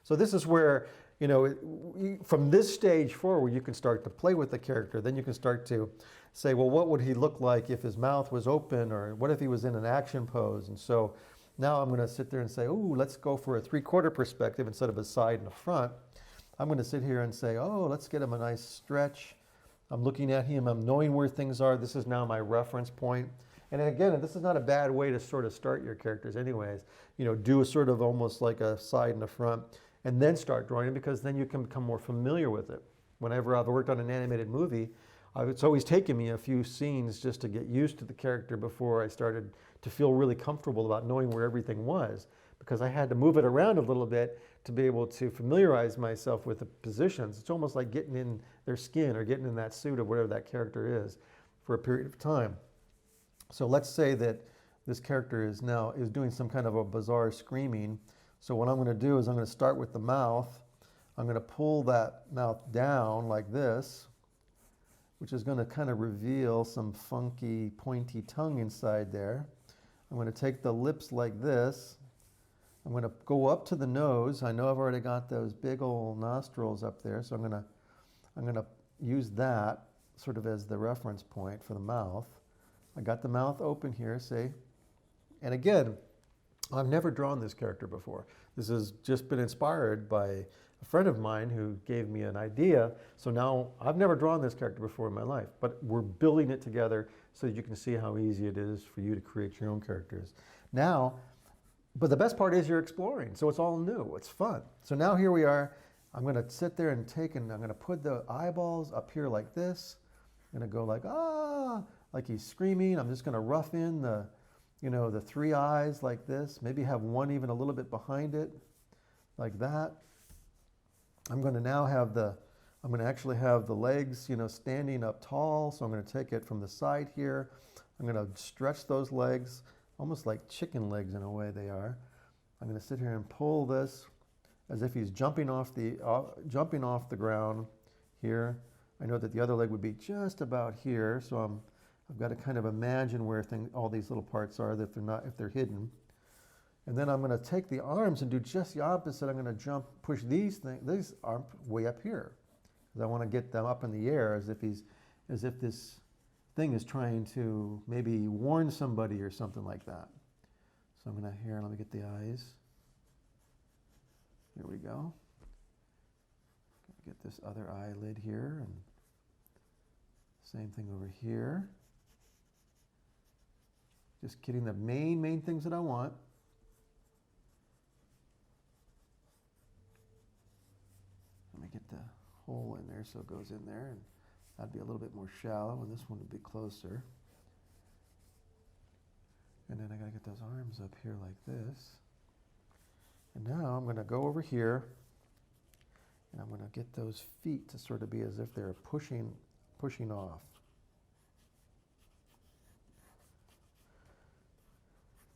So this is where, from this stage forward, you can start to play with the character. Then you can start to say, well, what would he look like if his mouth was open, or what if he was in an action pose? And so now I'm going to sit there and say, oh, let's go for a three-quarter perspective instead of a side and a front. I'm going to sit here and say, oh, let's get him a nice stretch. I'm looking at him. I'm knowing where things are. This is now my reference point. And again, this is not a bad way to sort of start your characters anyways. Do a sort of almost like a side and a front, and then start drawing it, because then you can become more familiar with it. Whenever I've worked on an animated movie, it's always taken me a few scenes just to get used to the character before I started to feel really comfortable about knowing where everything was, because I had to move it around a little bit to be able to familiarize myself with the positions. It's almost like getting in their skin or getting in that suit of whatever that character is for a period of time. So let's say that this character is doing some kind of a bizarre screaming. So what I'm going to do is I'm going to start with the mouth. I'm going to pull that mouth down like this, which is going to kind of reveal some funky, pointy tongue inside there. I'm going to take the lips like this. I'm going to go up to the nose. I know I've already got those big old nostrils up there, so I'm going to use that sort of as the reference point for the mouth. I got the mouth open here, see? And again, I've never drawn this character before. This has just been inspired by a friend of mine who gave me an idea. So now I've never drawn this character before in my life, but we're building it together so that you can see how easy it is for you to create your own characters. Now, but the best part is you're exploring, so it's all new, it's fun. So now here we are. I'm going to sit there and I'm going to put the eyeballs up here like this. I'm going to go like, like he's screaming. I'm just going to rough in the three eyes like this. Maybe have one even a little bit behind it, like that. I'm going to actually have the legs, standing up tall. So I'm going to take it from the side here. I'm going to stretch those legs, almost like chicken legs in a way they are. I'm going to sit here and pull this as if he's jumping off the ground here. I know that the other leg would be just about here, so I've got to kind of imagine where all these little parts are, that if they're hidden. And then I'm going to take the arms and do just the opposite. I'm going to push these arms way up here, because I want to get them up in the air as if this thing is trying to maybe warn somebody or something like that. So I'm going to let me get the eyes. Here we go. Get this other eyelid here, and same thing over here. Just getting the main things that I want. Let me get the hole in there so it goes in there, and that'd be a little bit more shallow, and this one would be closer. And then I gotta get those arms up here like this. And now I'm gonna go over here, and I'm gonna get those feet to sort of be as if they're pushing off.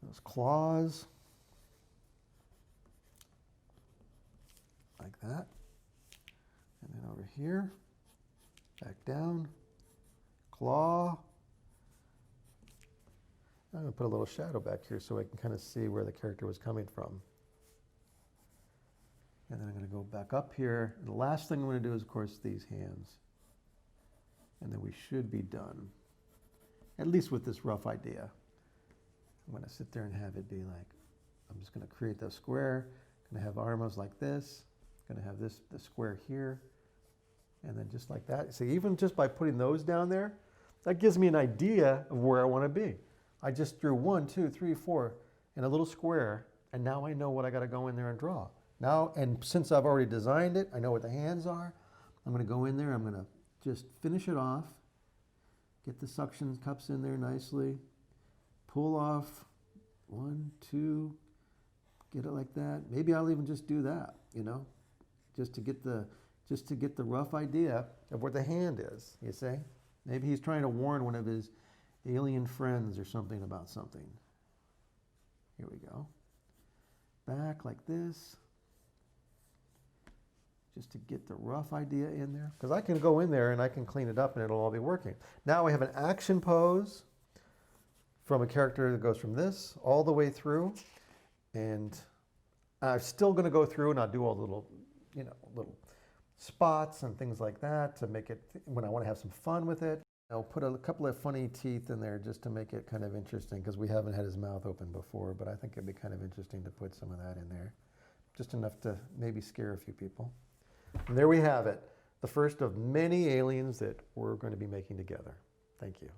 Those claws, like that. And then over here, back down, claw. I'm going to put a little shadow back here so I can kind of see where the character was coming from. And then I'm going to go back up here. And the last thing I'm going to do is, of course, these hands. And then we should be done, at least with this rough idea. I'm going to sit there and have it be like, I'm just going to create the square, going to have arms like this, going to have the square here, and then just like that. See, even just by putting those down there, that gives me an idea of where I want to be. I just drew 1, 2, 3, 4 in a little square, and now I know what I got to go in there and draw. Now, and since I've already designed it, I know what the hands are. I'm going to go in there, I'm going to just finish it off, get the suction cups in there nicely, pull off 1, 2, get it like that. Maybe I'll even just do that, just to get the rough idea of where the hand is, you see? Maybe he's trying to warn one of his alien friends or something about something. Here we go. Back like this. Just to get the rough idea in there. Because I can go in there and I can clean it up and it'll all be working. Now we have an action pose from a character that goes from this all the way through. And I'm still going to go through and I'll do all the little, little spots and things like that to make it, when I want to have some fun with it. I'll put a couple of funny teeth in there just to make it kind of interesting, because we haven't had his mouth open before, but I think it'd be kind of interesting to put some of that in there. Just enough to maybe scare a few people. And there we have it, the first of many aliens that we're going to be making together. Thank you.